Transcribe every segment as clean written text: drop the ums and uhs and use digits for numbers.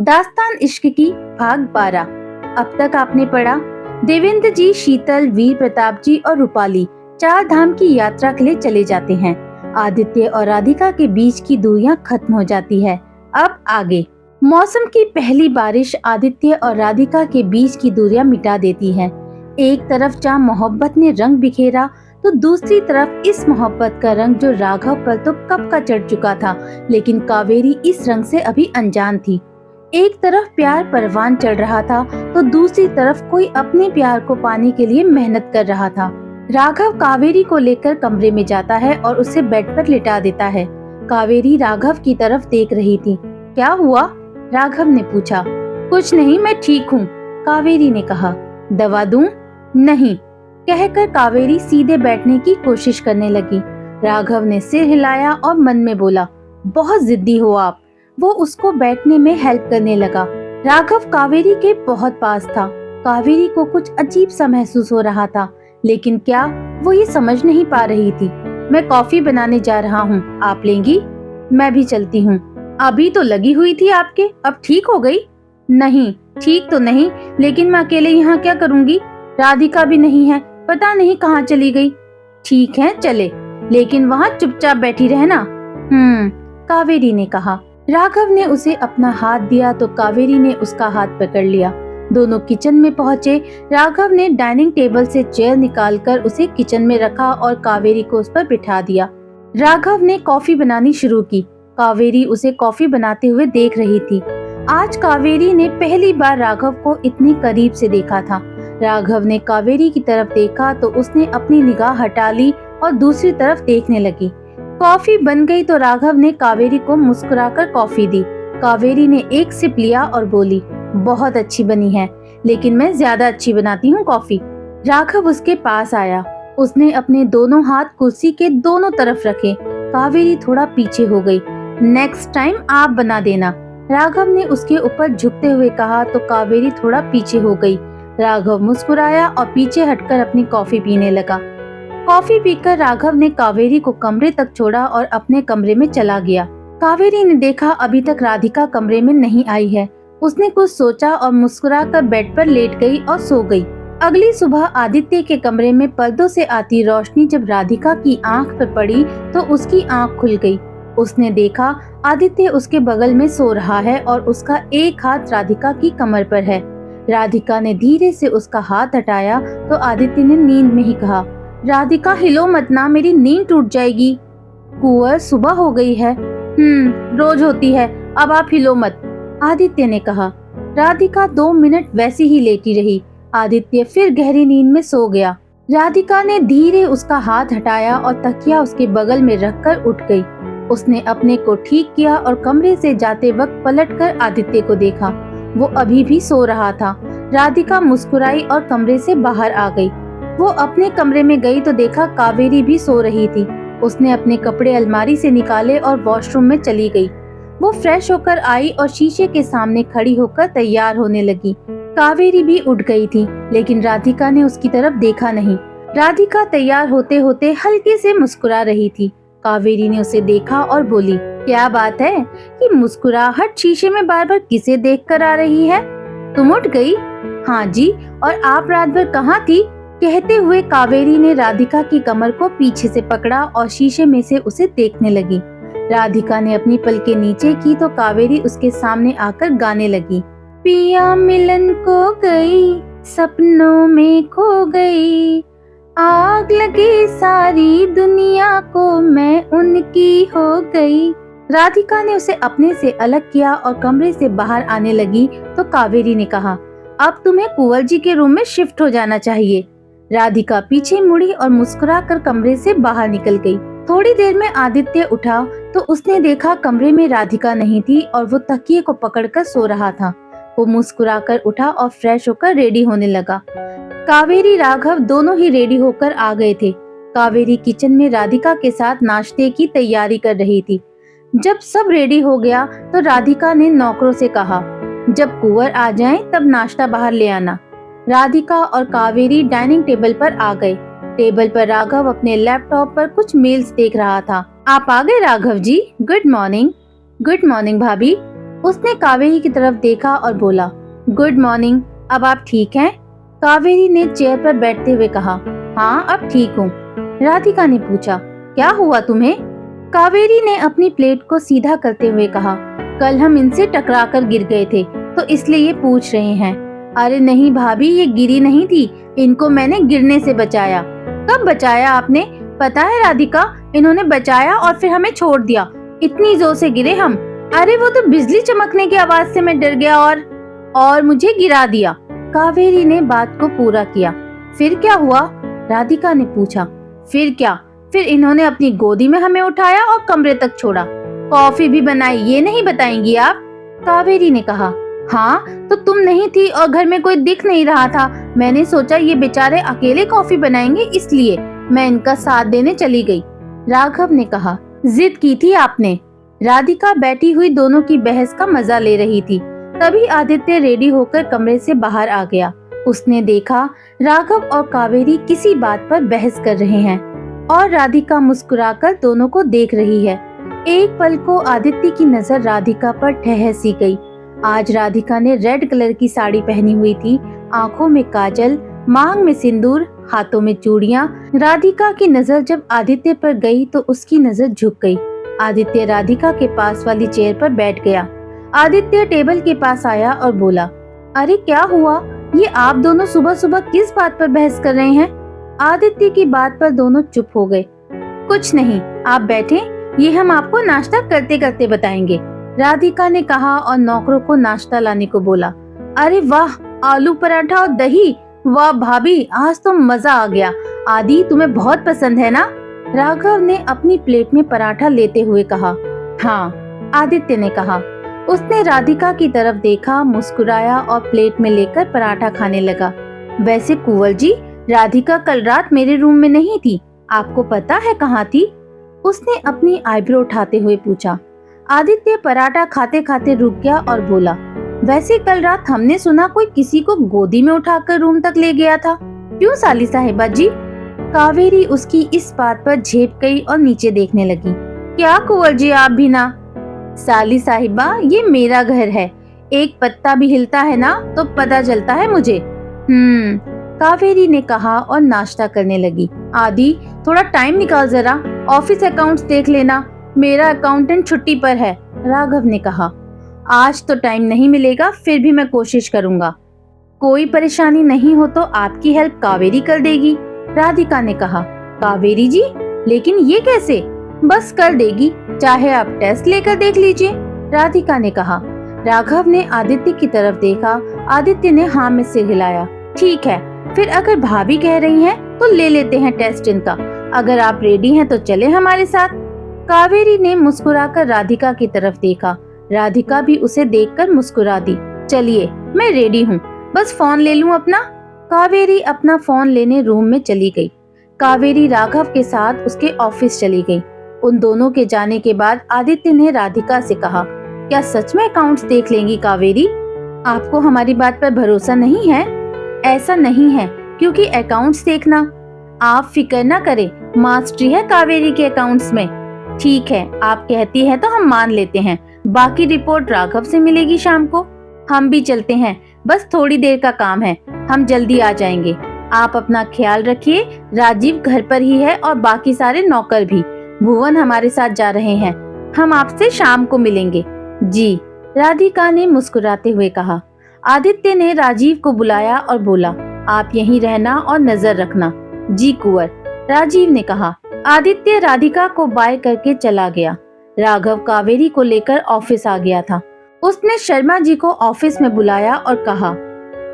दास्तान इश्क की भाग 12। अब तक आपने पढ़ा देवेंद्र जी, शीतल, वीर प्रताप जी और रूपाली चार धाम की यात्रा के लिए चले जाते हैं। आदित्य और राधिका के बीच की दूरियां खत्म हो जाती है। अब आगे मौसम की पहली बारिश आदित्य और राधिका के बीच की दूरियां मिटा देती है। एक तरफ जहाँ मोहब्बत ने रंग बिखेरा तो दूसरी तरफ इस मोहब्बत का रंग जो राघव पर तो कब का चढ़ चुका था, लेकिन कावेरी इस रंग से अभी अनजान थी। एक तरफ प्यार परवान चढ़ रहा था तो दूसरी तरफ कोई अपने प्यार को पाने के लिए मेहनत कर रहा था। राघव कावेरी को लेकर कमरे में जाता है और उसे बेड पर लिटा देता है। कावेरी राघव की तरफ देख रही थी। क्या हुआ? राघव ने पूछा। कुछ नहीं, मैं ठीक हूँ, कावेरी ने कहा। दवा दूं? नहीं, कहकर कावेरी सीधे बैठने की कोशिश करने लगी। राघव ने सिर हिलाया और मन में बोला, बहुत जिद्दी हो आप। वो उसको बैठने में हेल्प करने लगा। राघव कावेरी के बहुत पास था। कावेरी को कुछ अजीब सा महसूस हो रहा था, लेकिन क्या वो ये समझ नहीं पा रही थी। मैं कॉफी बनाने जा रहा हूँ, आप लेंगी? मैं भी चलती हूँ। अभी तो लगी हुई थी आपके, अब ठीक हो गई? नहीं, ठीक तो नहीं, लेकिन मैं अकेले यहाँ क्या करूँगी? राधिका भी नहीं है, पता नहीं कहाँ चली गई। ठीक है चले, लेकिन वहाँ चुपचाप बैठी रहना। कावेरी ने कहा। राघव ने उसे अपना हाथ दिया तो कावेरी ने उसका हाथ पकड़ लिया। दोनों किचन में पहुँचे। राघव ने डाइनिंग टेबल से चेयर निकालकर उसे किचन में रखा और कावेरी को उस पर बिठा दिया। राघव ने कॉफी बनानी शुरू की। कावेरी उसे कॉफी बनाते हुए देख रही थी। आज कावेरी ने पहली बार राघव को इतनी करीब से देखा था। राघव ने कावेरी की तरफ देखा तो उसने अपनी निगाह हटा ली और दूसरी तरफ देखने लगी। कॉफी बन गई तो राघव ने कावेरी को मुस्कुराकर कॉफी दी। कावेरी ने एक सिप लिया और बोली, बहुत अच्छी बनी है, लेकिन मैं ज्यादा अच्छी बनाती हूँ कॉफी। राघव उसके पास आया। उसने अपने दोनों हाथ कुर्सी के दोनों तरफ रखे। कावेरी थोड़ा पीछे हो गई। नेक्स्ट टाइम आप बना देना, राघव ने उसके ऊपर झुकते हुए कहा तो कावेरी थोड़ा पीछे हो गई। राघव मुस्कुराया और पीछे हटकर अपनी कॉफी पीने लगा। कॉफी पीकर राघव ने कावेरी को कमरे तक छोड़ा और अपने कमरे में चला गया। कावेरी ने देखा अभी तक राधिका कमरे में नहीं आई है। उसने कुछ सोचा और मुस्कुराकर बेड पर लेट गई और सो गई। अगली सुबह आदित्य के कमरे में पर्दों से आती रोशनी जब राधिका की आंख पर पड़ी तो उसकी आंख खुल गई। उसने देखा आदित्य उसके बगल में सो रहा है और उसका एक हाथ राधिका की कमर पर है। राधिका ने धीरे से उसका हाथ हटाया तो आदित्य ने नींद में ही कहा, राधिका हिलो मत ना, मेरी नींद टूट जाएगी। कुंवर, सुबह हो गई है। रोज होती है, अब आप हिलो मत, आदित्य ने कहा। राधिका 2 मिनट वैसी ही लेटी रही। आदित्य फिर गहरी नींद में सो गया। राधिका ने धीरे उसका हाथ हटाया और तकिया उसके बगल में रखकर उठ गई। उसने अपने को ठीक किया और कमरे से जाते वक्त पलटकर आदित्य को देखा। वो अभी भी सो रहा था। राधिका मुस्कुराई और कमरे से बाहर आ गई। वो अपने कमरे में गई तो देखा कावेरी भी सो रही थी। उसने अपने कपड़े अलमारी से निकाले और वॉशरूम में चली गई। वो फ्रेश होकर आई और शीशे के सामने खड़ी होकर तैयार होने लगी। कावेरी भी उठ गई थी, लेकिन राधिका ने उसकी तरफ देखा नहीं। राधिका तैयार होते होते हल्के से मुस्कुरा रही थी। कावेरी ने उसे देखा और बोली, क्या बात है कि मुस्कुराहट शीशे में बार बार किसे देख कर आ रही है? तुम उठ गई? हाँ जी, और आप रात भर कहाँ थी? कहते हुए कावेरी ने राधिका की कमर को पीछे से पकड़ा और शीशे में से उसे देखने लगी। राधिका ने अपनी पलकें नीचे की तो कावेरी उसके सामने आकर गाने लगी। पिया मिलन को गई, सपनों में खो गई, आग लगी सारी दुनिया को, मैं उनकी हो गई। राधिका ने उसे अपने से अलग किया और कमरे से बाहर आने लगी तो कावेरी ने कहा, अब तुम्हें कुंवर जी के रूम में शिफ्ट हो जाना चाहिए। राधिका पीछे मुड़ी और मुस्कुराकर कमरे से बाहर निकल गई। थोड़ी देर में आदित्य उठा तो उसने देखा कमरे में राधिका नहीं थी और वो तकिए को पकड़कर सो रहा था। वो मुस्कुराकर उठा और फ्रेश होकर रेडी होने लगा। कावेरी राघव दोनों ही रेडी होकर आ गए थे। कावेरी किचन में राधिका के साथ नाश्ते की तैयारी कर रही थी। जब सब रेडी हो गया तो राधिका ने नौकरों से कहा, जब कुंवर आ जाएं तब नाश्ता बाहर ले आना। राधिका और कावेरी डाइनिंग टेबल पर आ गए। टेबल पर राघव अपने लैपटॉप पर कुछ मेल्स देख रहा था। आप आ गए Raghav ji? Good morning. Good morning भाभी। उसने कावेरी की तरफ देखा और बोला, गुड मॉर्निंग, अब आप ठीक हैं? कावेरी ने चेयर पर बैठते हुए कहा, हाँ अब ठीक हूँ। राधिका ने पूछा, क्या हुआ तुम्हें? कावेरी ने अपनी प्लेट को सीधा करते हुए कहा, कल हम इनसे टकराकर गिर गए थे तो इसलिए ये पूछ रहे हैं। अरे नहीं भाभी, ये गिरी नहीं थी, इनको मैंने गिरने से बचाया। कब बचाया आपने? पता है राधिका, इन्होंने बचाया और फिर हमें छोड़ दिया। इतनी जोर से गिरे हम। अरे वो तो बिजली चमकने की आवाज से मैं डर गया और मुझे गिरा दिया। कावेरी ने बात को पूरा किया। फिर क्या हुआ? राधिका ने पूछा। फिर क्या? फिर इन्होंने अपनी गोदी में हमें उठाया और कमरे तक छोड़ा। कॉफी भी बनाई, ये नहीं बताएंगी आप? कावेरी ने कहा, हाँ तो तुम नहीं थी और घर में कोई दिख नहीं रहा था। मैंने सोचा ये बेचारे अकेले कॉफी बनाएंगे, इसलिए मैं इनका साथ देने चली गई। राघव ने कहा, जिद की थी आपने। राधिका बैठी हुई दोनों की बहस का मजा ले रही थी। तभी आदित्य रेडी होकर कमरे से बाहर आ गया। उसने देखा राघव और कावेरी किसी बात पर बहस कर रहे हैं और राधिका मुस्कुराकर दोनों को देख रही है। एक पल को आदित्य की नजर राधिका पर ठहर सी गई। आज राधिका ने रेड कलर की साड़ी पहनी हुई थी, आंखों में काजल, मांग में सिंदूर, हाथों में चूड़ियां। राधिका की नजर जब आदित्य पर गई तो उसकी नजर झुक गई। आदित्य राधिका के पास वाली चेयर पर बैठ गया। आदित्य टेबल के पास आया और बोला, अरे क्या हुआ? ये आप दोनों सुबह सुबह किस बात पर बहस कर रहे हैं? आदित्य की बात पर दोनों चुप हो गए। कुछ नहीं, आप बैठे, ये हम आपको नाश्ता करते करते बताएंगे, राधिका ने कहा और नौकरों को नाश्ता लाने को बोला। अरे वाह, आलू पराठा और दही, वाह भाभी, आज तो मजा आ गया। आदि तुम्हें बहुत पसंद है ना? राघव ने अपनी प्लेट में पराठा लेते हुए कहा। हाँ, आदित्य ने कहा। उसने राधिका की तरफ देखा, मुस्कुराया और प्लेट में लेकर पराठा खाने लगा। वैसे कुंवर जी, राधिका कल रात मेरे रूम में नहीं थी, आपको पता है कहाँ थी? उसने अपनी आईब्रो उठाते हुए पूछा। आदित्य पराठा खाते खाते रुक गया और बोला, वैसे कल रात हमने सुना कोई किसी को गोदी में उठाकर रूम तक ले गया था। क्यों साली साहिबा जी? कावेरी उसकी इस बात पर झेप गई और नीचे देखने लगी। क्या कुंवर जी, आप भी ना? साली साहिबा, ये मेरा घर है, एक पत्ता भी हिलता है ना तो पता चलता है मुझे। कावेरी ने कहा और नाश्ता करने लगी। आदि, थोड़ा टाइम निकाल जरा, ऑफिस अकाउंट्स देख लेना, मेरा अकाउंटेंट छुट्टी पर है, राघव ने कहा। आज तो टाइम नहीं मिलेगा, फिर भी मैं कोशिश करूंगा। कोई परेशानी नहीं हो तो आपकी हेल्प कावेरी कर देगी, राधिका ने कहा। कावेरी जी, लेकिन ये कैसे? बस कर देगी, चाहे आप टेस्ट लेकर देख लीजिए, राधिका ने कहा। राघव ने आदित्य की तरफ देखा। आदित्य ने हाँ में सिर हिलाया। ठीक है, फिर अगर भाभी कह रही हैं तो ले लेते हैं टेस्ट इनका। अगर आप रेडी हैं तो चले हमारे साथ। कावेरी ने मुस्कुराकर राधिका की तरफ देखा। राधिका भी उसे देखकर मुस्कुरा दी। चलिए, मैं रेडी हूँ, बस फोन ले लूँ अपना। कावेरी अपना फोन लेने रूम में चली गई। कावेरी राघव के साथ उसके ऑफिस चली गई। उन दोनों के जाने के बाद आदित्य ने राधिका से कहा, क्या सच में अकाउंट्स देख लेंगी कावेरी? आपको हमारी बात पर भरोसा नहीं है? ऐसा नहीं है, क्योंकि अकाउंट्स देखना, आप फिक्र न करें, मास्टरी है कावेरी के अकाउंट्स में। ठीक है, आप कहती है तो हम मान लेते हैं। बाकी रिपोर्ट राघव से मिलेगी शाम को। हम भी चलते हैं, बस थोड़ी देर का काम है, हम जल्दी आ जाएंगे। आप अपना ख्याल रखिए, राजीव घर पर ही है और बाकी सारे नौकर भी। भुवन हमारे साथ जा रहे हैं, हम आपसे शाम को मिलेंगे। जी, राधिका ने मुस्कुराते हुए कहा। आदित्य ने राजीव को बुलाया और बोला, आप यहीं रहना और नजर रखना। जी कुंवर, राजीव ने कहा। आदित्य राधिका को बाय करके चला गया। राघव कावेरी को लेकर ऑफिस आ गया था। उसने शर्मा जी को ऑफिस में बुलाया और कहा,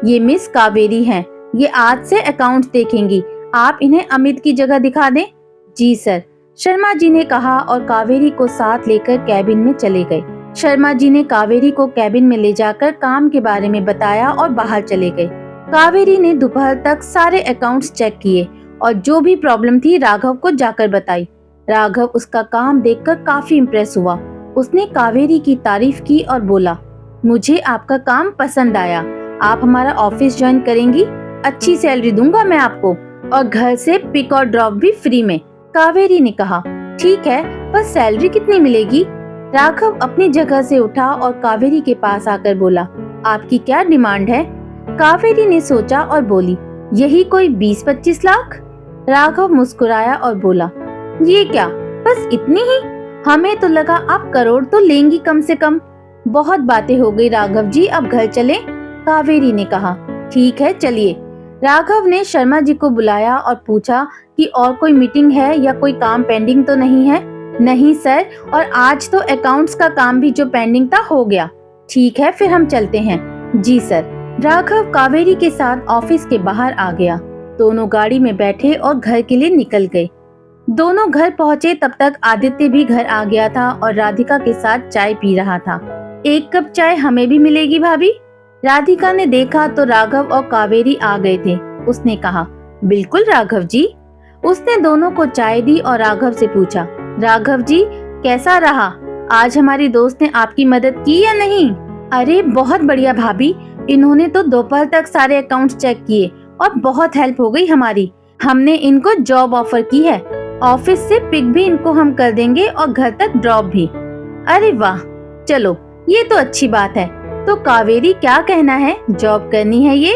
ये मिस कावेरी हैं, ये आज से अकाउंट्स देखेंगी, आप इन्हें अमित की जगह दिखा दें। जी सर, शर्मा जी ने कहा और कावेरी को साथ लेकर कैबिन में चले गए। शर्मा जी ने कावेरी को कैबिन में ले जाकर काम के बारे में बताया और बाहर चले गए। कावेरी ने दोपहर तक सारे अकाउंट्स चेक किए और जो भी प्रॉब्लम थी राघव को जाकर बताई। राघव उसका काम देखकर काफी इम्प्रेस हुआ। उसने कावेरी की तारीफ की और बोला, मुझे आपका काम पसंद आया, आप हमारा ऑफिस ज्वाइन करेंगी? अच्छी सैलरी दूंगा मैं आपको और घर से पिक और ड्रॉप भी फ्री में। कावेरी ने कहा, ठीक है, पर सैलरी कितनी मिलेगी? राघव अपनी जगह से उठा और कावेरी के पास आकर बोला, आपकी क्या डिमांड है? कावेरी ने सोचा और बोली, यही कोई 20-25 लाख। राघव मुस्कुराया और बोला, ये क्या, बस इतनी ही? हमें तो लगा आप करोड़ तो लेंगी कम से कम। बहुत बातें हो गई राघव जी, अब घर चलें? कावेरी ने कहा। ठीक है चलिए। राघव ने शर्मा जी को बुलाया और पूछा कि और कोई मीटिंग है या कोई काम पेंडिंग तो नहीं है? नहीं सर, और आज तो अकाउंट्स का काम भी जो पेंडिंग था हो गया। ठीक है फिर हम चलते हैं। जी सर। राघव कावेरी के साथ ऑफिस के बाहर आ गया। दोनों गाड़ी में बैठे और घर के लिए निकल गए। दोनों घर पहुंचे तब तक आदित्य भी घर आ गया था और राधिका के साथ चाय पी रहा था। एक कप चाय हमें भी मिलेगी भाभी? राधिका ने देखा तो राघव और कावेरी आ गए थे। उसने कहा, बिल्कुल राघव जी। उसने दोनों को चाय दी और राघव से पूछा, राघव जी कैसा रहा? आज हमारी दोस्त ने आपकी मदद की या नहीं? अरे बहुत बढ़िया भाभी, इन्होंने तो दोपहर तक सारे अकाउंट्स चेक किए और बहुत हेल्प हो गई हमारी। हमने इनको जॉब ऑफर की है। ऑफिस से पिक भी इनको हम कर देंगे और घर तक ड्रॉप भी। अरे वाह, चलो ये तो अच्छी बात है। तो कावेरी क्या कहना है, जॉब करनी है ये?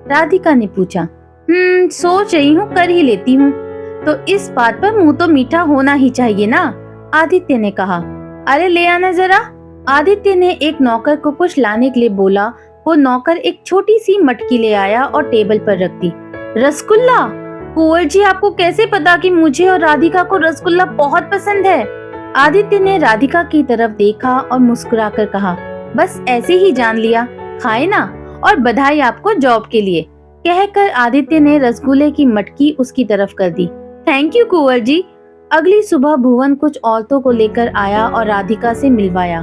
राधिका ने पूछा। सोच रही हूँ कर ही लेती हूँ। तो इस बात पर मुंह तो मीठा होना ही चाहिए ना, आदित्य ने कहा। अरे ले आना जरा। आदित्य ने एक नौकर को कुछ लाने के लिए बोला। वो नौकर एक छोटी सी मटकी ले आया और टेबल पर रख दी। रसगुल्ला? कुंवर जी आपको कैसे पता कि मुझे और राधिका को रसगुल्ला बहुत पसंद है? आदित्य ने राधिका की तरफ देखा और मुस्कुराकर कहा, बस ऐसे ही जान लिया, खाए ना, और बधाई आपको जॉब के लिए। कहकर आदित्य ने रसगुल्ले की मटकी उसकी तरफ कर दी। Thank you Kunwar ji. अगली सुबह भुवन कुछ औरतों को लेकर आया और राधिका से मिलवाया।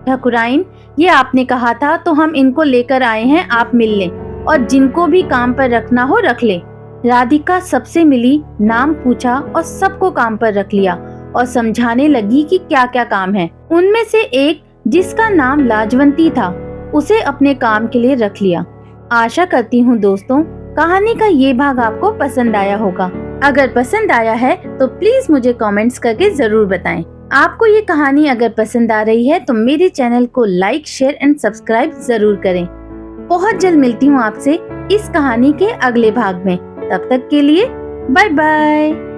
ठाकुराइन, ये आपने कहा था तो हम इनको लेकर आए हैं, आप मिल लें और जिनको भी काम पर रखना हो रख ले। राधिका सबसे मिली, नाम पूछा और सबको काम पर रख लिया और समझाने लगी कि क्या क्या काम है। उनमें से एक जिसका नाम लाजवंती था, उसे अपने काम के लिए रख लिया। आशा करती हूँ दोस्तों कहानी का ये भाग आपको पसंद आया होगा। अगर पसंद आया है तो प्लीज मुझे कमेंट्स करके जरूर बताएं। आपको ये कहानी अगर पसंद आ रही है तो मेरे चैनल को लाइक, शेयर एंड सब्सक्राइब जरूर करें। बहुत जल्द मिलती हूँ आपसे इस कहानी के अगले भाग में। तब तक के लिए बाय बाय।